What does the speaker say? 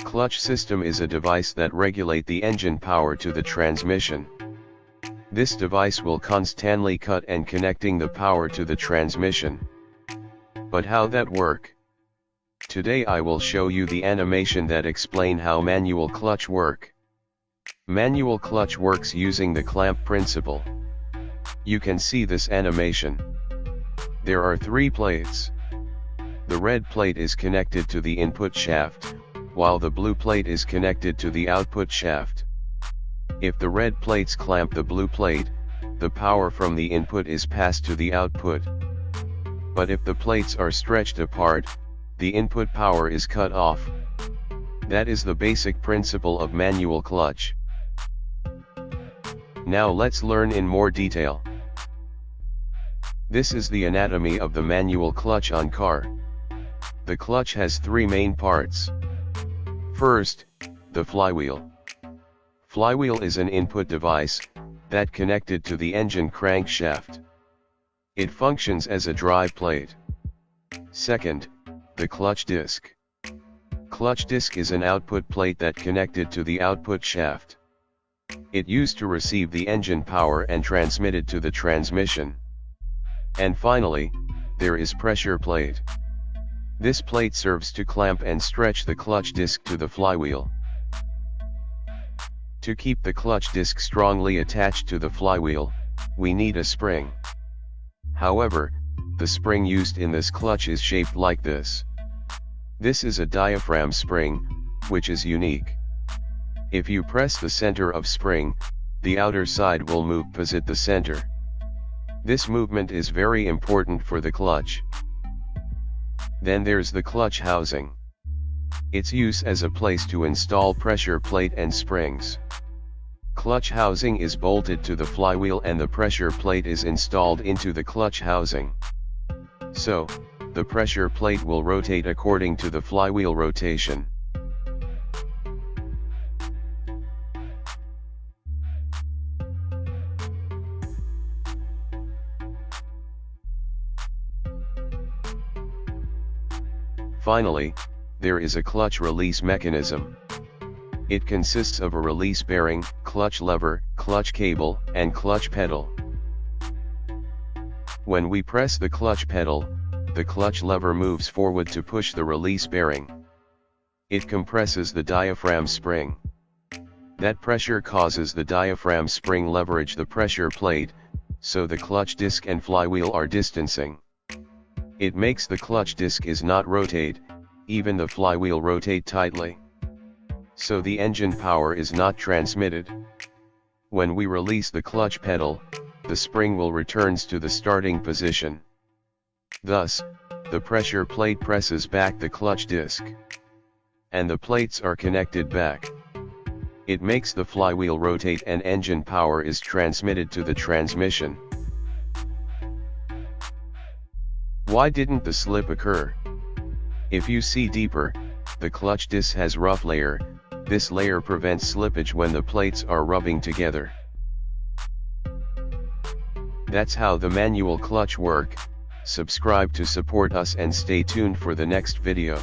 Clutch system is a device that regulate the engine power to the transmission. This device will constantly cut and connecting the power to the transmission. But how that work? Today I will show you the animation that explain how manual clutch work. Manual clutch works using the clamp principle. You can see this animation. There are 3 plates. The red plate is connected to the input shaft, while the blue plate is connected to the output shaft. If the red plates clamp the blue plate, the power from the input is passed to the output. But if the plates are stretched apart, the input power is cut off. That is the basic principle of manual clutch. Now let's learn in more detail. This is the anatomy of the manual clutch on car. The clutch has 3 main parts. First, the flywheel. Flywheel is an input device that connected to the engine crankshaft. It functions as a drive plate. Second, the clutch disc. Clutch disc is an output plate that connected to the output shaft. It used to receive the engine power and transmitted to the transmission. And finally, there is pressure plate. This plate serves to clamp and stretch the clutch disc to the flywheel. To keep the clutch disc strongly attached to the flywheel, we need a spring. However, the spring used in this clutch is shaped like this. This is a diaphragm spring, which is unique. If you press the center of spring, the outer side will move opposite the center. This movement is very important for the clutch. Then there's the clutch housing. Its use as a place to install pressure plate and springs. Clutch housing is bolted to the flywheel and the pressure plate is installed into the clutch housing. So, the pressure plate will rotate according to the flywheel rotation. Finally, there is a clutch release mechanism. It consists of a release bearing, clutch lever, clutch cable, and clutch pedal. When we press the clutch pedal, the clutch lever moves forward to push the release bearing. It compresses the diaphragm spring. That pressure causes the diaphragm spring leverage the pressure plate, so the clutch disc and flywheel are distancing. It makes the clutch disc is not rotate, even the flywheel rotate tightly. So the engine power is not transmitted. When we release the clutch pedal, the spring will returns to the starting position. Thus, the pressure plate presses back the clutch disc. And the plates are connected back. It makes the flywheel rotate and engine power is transmitted to the transmission. Why didn't the slip occur? If you see deeper, the clutch disc has rough layer. This layer prevents slippage when the plates are rubbing together. That's how the manual clutch work. Subscribe to support us and stay tuned for the next video.